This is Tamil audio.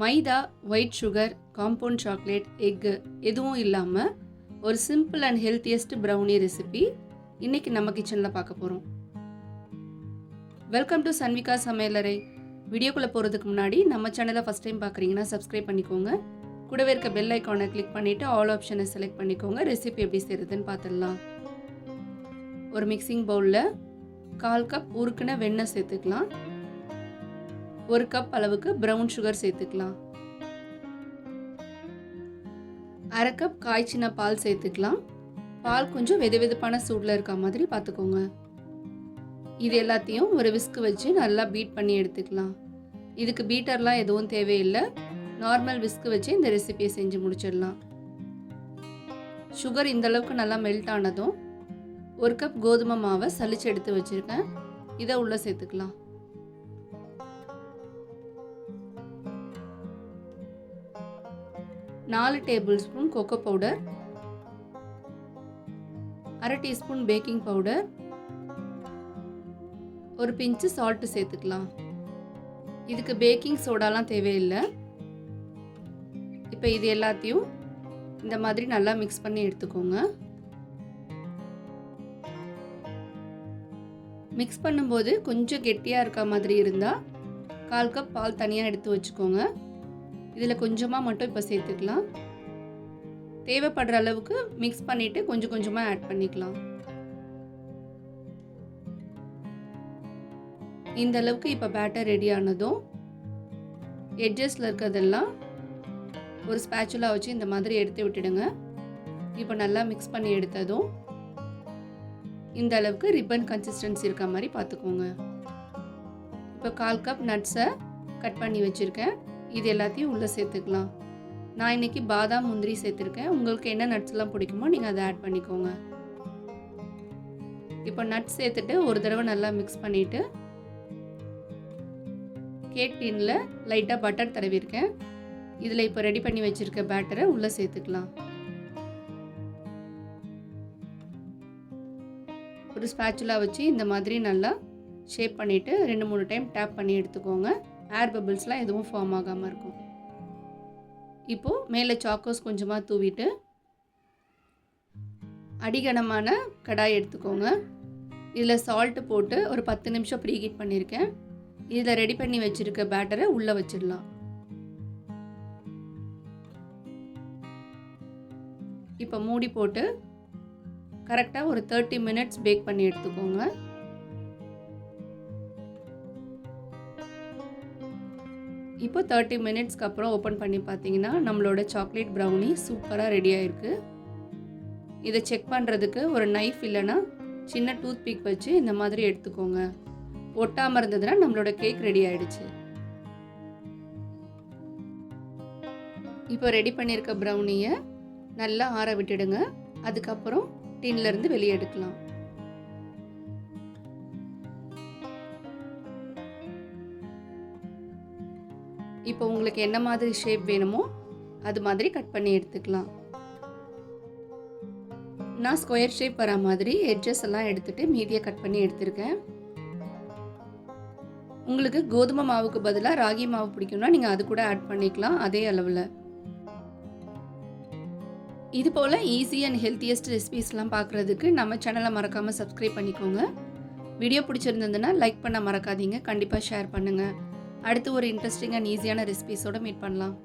மைதா, white sugar, compound chocolate, egg எதுவும் இல்லாமல் ஒரு simple and healthiest brownie recipe இன்னைக்கு நம்ம கிச்சனில் பார்க்க போகிறோம். வெல்கம் டு சன்விகா சமையலறை. வீடியோக்குள்ளே போகிறதுக்கு முன்னாடி நம்ம சேனலை ஃபஸ்ட் டைம் பார்க்குறீங்கன்னா சப்ஸ்கிரைப் பண்ணிக்கோங்க. கூடவே இருக்க பெல் ஐக்கானை கிளிக் பண்ணிவிட்டு ஆல் ஆப்ஷனை செலக்ட் பண்ணிக்கோங்க. ரெசிபி எப்படி செய்கிறதுன்னு பார்த்துடலாம். ஒரு மிக்சிங் பவுலில் 1/4 கப் உருக்குன வெண்ணெய் சேர்த்துக்கலாம். 1 கப் அளவுக்கு ப்ரௌன் சுகர் சேர்த்துக்கலாம். 1/2 கப் காய்ச்சின பால் சேர்த்துக்கலாம். பால் கொஞ்சம் வெதுவெதுப்பான சூடில் இருக்க மாதிரி பார்த்துக்கோங்க. இது எல்லாத்தையும் ஒரு விஸ்க் வச்சு நல்லா பீட் பண்ணி எடுத்துக்கலாம். இதுக்கு பீட்டர்லாம் எதுவும் தேவையில்லை. நார்மல் விஸ்க் வச்சு இந்த ரெசிபியை செஞ்சு முடிச்சிடலாம். சுகர் இந்த அளவுக்கு நல்லா மெல்ட் ஆனதும் 1 கப் கோதுமை மாவை சலிச்சு எடுத்து வச்சுருக்கேன். இதை உள்ளே சேர்த்துக்கலாம். நாலு table spoon cocoa powder, 1/2 teaspoon baking powder, ஒரு பிஞ்சு சால்ட் சேர்த்துக்கலாம். இதுக்கு பேக்கிங் சோடாலாம் தேவையில்லை. இப்போ இது எல்லாத்தையும் இந்த மாதிரி நல்லா மிக்ஸ் பண்ணி எடுத்துக்கோங்க. மிக்ஸ் பண்ணும்போது கொஞ்சம் கெட்டியாக இருக்க மாதிரி இருந்தால் 1/4 கப் பால் தனியாக எடுத்து வச்சுக்கோங்க. இதில் கொஞ்சமாக மட்டும் இப்போ சேர்த்துக்கலாம். தேவைப்படுற அளவுக்கு மிக்ஸ் பண்ணிவிட்டு கொஞ்சம் கொஞ்சமாக ஆட் பண்ணிக்கலாம். இந்த அளவுக்கு இப்போ பேட்டர் ரெடி ஆனதும் எட்ஜஸில் இருக்கிறதெல்லாம் ஒரு ஸ்பேச்சுலா வச்சு இந்த மாதிரி எடுத்து விட்டுடுங்க. இப்போ நல்லா மிக்ஸ் பண்ணி எடுத்ததும் இந்த அளவுக்கு ரிப்பன் கன்சிஸ்டன்சி இருக்க மாதிரி பார்த்துக்கோங்க. இப்போ 1/4 கப் நட்ஸை கட் பண்ணி வச்சுருக்கேன். இது எல்லாத்தையும் உள்ளே சேர்த்துக்கலாம். நான் இன்றைக்கி பாதாம், முந்திரி சேர்த்துருக்கேன். உங்களுக்கு என்ன நட்ஸ்லாம் பிடிக்குமோ நீங்கள் அதை ஆட் பண்ணிக்கோங்க. இப்போ நட்ஸ் சேர்த்துட்டு ஒரு தடவை நல்லா மிக்ஸ் பண்ணிவிட்டு கேக் டின்னில் லைட்டாக பட்டர் தடவிருக்கேன். இதில் இப்போ ரெடி பண்ணி வச்சுருக்க பேட்டரை உள்ளே சேர்த்துக்கலாம். ஒரு ஸ்பேச்சுலா வச்சு இந்த மாதிரி நல்லா ஷேப் பண்ணிவிட்டு 2-3 டைம் டேப் பண்ணி எடுத்துக்கோங்க. ஏர் பபிள்ஸ்லாம் எதுவும் ஃபார்ம் ஆகாமல் இருக்கும். இப்போது மேலே சாக்கோஸ் கொஞ்சமாக தூவிட்டு அடிகனமான கடாய் எடுத்துக்கோங்க. இதில் சால்ட்டு போட்டு ஒரு 10 நிமிஷம் ப்ரீஹீட் பண்ணியிருக்கேன். இதில் ரெடி பண்ணி வச்சுருக்க பேட்டரை உள்ளே வச்சிடலாம். இப்போ மூடி போட்டு கரெக்டாக ஒரு 30 மினிட்ஸ் பேக் பண்ணி எடுத்துக்கோங்க. இப்போ 30 மினிட்ஸ்க்கு அப்புறம் ஓப்பன் பண்ணி பார்த்தீங்கன்னா நம்மளோட சாக்லேட் ப்ரௌனி சூப்பராக ரெடி ஆகிருக்கு. இதை செக் பண்ணுறதுக்கு ஒரு நைஃப் இல்லைன்னா சின்ன டூத் பிக் வச்சு இந்த மாதிரி எடுத்துக்கோங்க. ஒட்டாமல் இருந்ததுன்னா நம்மளோட கேக் ரெடி ஆகிடுச்சு. இப்போ ரெடி பண்ணியிருக்க ப்ரௌனியை நல்லா ஆற விட்டுடுங்க. அதுக்கப்புறம் டின்லேருந்து வெளியே எடுக்கலாம். இப்போ உங்களுக்கு என்ன மாதிரி ஷேப் வேணுமோ அது மாதிரி கட் பண்ணி எடுத்துக்கலாம். நான் ஸ்கொயர் ஷேப் வர மாதிரி எட்ஜஸ் எல்லாம் எடுத்துட்டு மீதியை கட் பண்ணி எடுத்திருக்கேன். உங்களுக்கு கோதுமை மாவுக்கு பதிலாக ராகி மாவு பிடிக்கும்னா நீங்கள் அது கூட ஆட் பண்ணிக்கலாம் அதே அளவில். இது போல் ஈஸி அண்ட் ஹெல்த்தியஸ்ட் ரெசிபீஸ்லாம் பார்க்குறதுக்கு நம்ம சேனலை மறக்காமல் சப்ஸ்கிரைப் பண்ணிக்கோங்க. வீடியோ பிடிச்சிருந்ததுன்னா லைக் பண்ண மறக்காதீங்க. கண்டிப்பாக ஷேர் பண்ணுங்கள். அடுத்து ஒரு இன்ட்ரெஸ்டிங் அண்ட் ஈஸியான ரெசிபீஸோடு மீட் பண்ணலாம்.